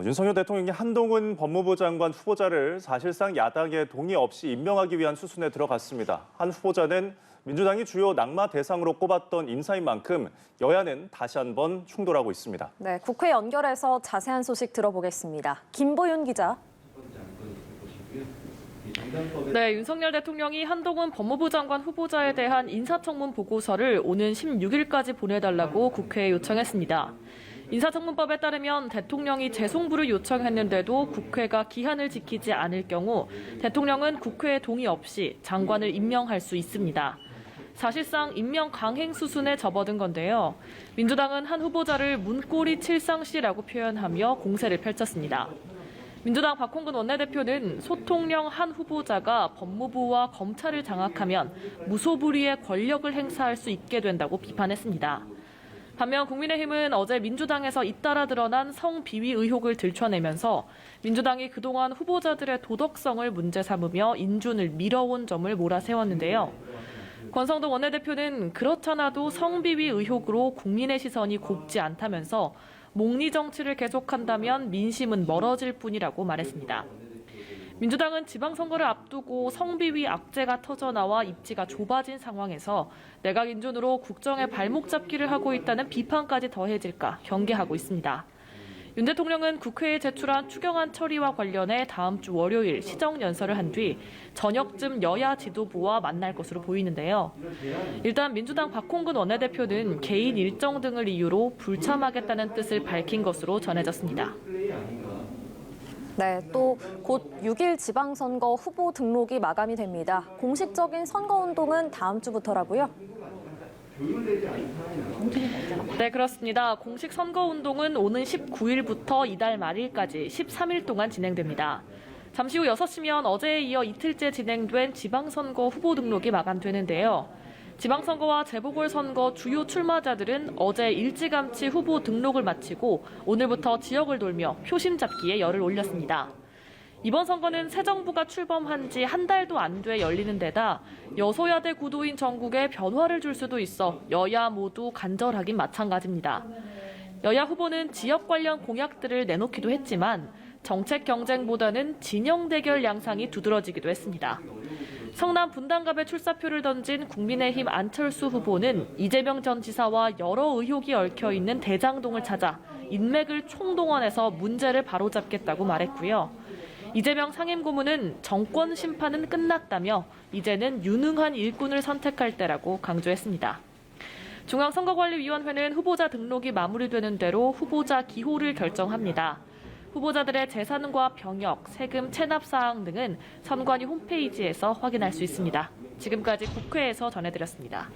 윤석열 대통령이 한동훈 법무부 장관 후보자를 사실상 야당의 동의 없이 임명하기 위한 수순에 들어갔습니다. 한 후보자는 민주당이 주요 낙마 대상으로 꼽았던 인사인 만큼 여야는 다시 한번 충돌하고 있습니다. 네, 국회 연결해서 자세한 소식 들어보겠습니다. 김보윤 기자. 네, 윤석열 대통령이 한동훈 법무부 장관 후보자에 대한 인사청문 보고서를 오는 16일까지 보내달라고 국회에 요청했습니다. 인사청문법에 따르면 대통령이 재송부를 요청했는데도 국회가 기한을 지키지 않을 경우 대통령은 국회의 동의 없이 장관을 임명할 수 있습니다. 사실상 임명 강행 수순에 접어든 건데요. 민주당은 한 후보자를 문고리 칠상씨라고 표현하며 공세를 펼쳤습니다. 민주당 박홍근 원내대표는 소통령 한 후보자가 법무부와 검찰을 장악하면 무소불위의 권력을 행사할 수 있게 된다고 비판했습니다. 반면 국민의힘은 어제 민주당에서 잇따라 드러난 성비위 의혹을 들춰내면서 민주당이 그동안 후보자들의 도덕성을 문제 삼으며 인준을 밀어온 점을 몰아세웠는데요. 권성동 원내대표는 그렇잖아도 성비위 의혹으로 국민의 시선이 곱지 않다면서 목리 정치를 계속한다면 민심은 멀어질 뿐이라고 말했습니다. 민주당은 지방선거를 앞두고 성비위 악재가 터져나와 입지가 좁아진 상황에서 내각 인준으로 국정에 발목 잡기를 하고 있다는 비판까지 더해질까 경계하고 있습니다. 윤 대통령은 국회에 제출한 추경안 처리와 관련해 다음 주 월요일 시정연설을 한 뒤 저녁쯤 여야 지도부와 만날 것으로 보이는데요. 일단 민주당 박홍근 원내대표는 개인 일정 등을 이유로 불참하겠다는 뜻을 밝힌 것으로 전해졌습니다. 네, 또 곧 6일 지방선거 후보 등록이 마감이 됩니다. 공식적인 선거운동은 다음 주부터라고요? 네, 그렇습니다. 공식 선거운동은 오는 19일부터 이달 말일까지 13일 동안 진행됩니다. 잠시 후 6시면 어제에 이어 이틀째 진행된 지방선거 후보 등록이 마감되는데요. 지방선거와 재보궐선거 주요 출마자들은 어제 일찌감치 후보 등록을 마치고 오늘부터 지역을 돌며 표심 잡기에 열을 올렸습니다. 이번 선거는 새 정부가 출범한 지 한 달도 안 돼 열리는 데다 여소야대 구도인 전국에 변화를 줄 수도 있어 여야 모두 간절하긴 마찬가지입니다. 여야 후보는 지역 관련 공약들을 내놓기도 했지만 정책 경쟁보다는 진영 대결 양상이 두드러지기도 했습니다. 성남 분당갑에 출사표를 던진 국민의힘 안철수 후보는 이재명 전 지사와 여러 의혹이 얽혀있는 대장동을 찾아 인맥을 총동원해서 문제를 바로잡겠다고 말했고요. 이재명 상임고문은 정권 심판은 끝났다며 이제는 유능한 일꾼을 선택할 때라고 강조했습니다. 중앙선거관리위원회는 후보자 등록이 마무리되는 대로 후보자 기호를 결정합니다. 후보자들의 재산과 병역, 세금 체납 사항 등은 선관위 홈페이지에서 확인할 수 있습니다. 지금까지 국회에서 전해드렸습니다.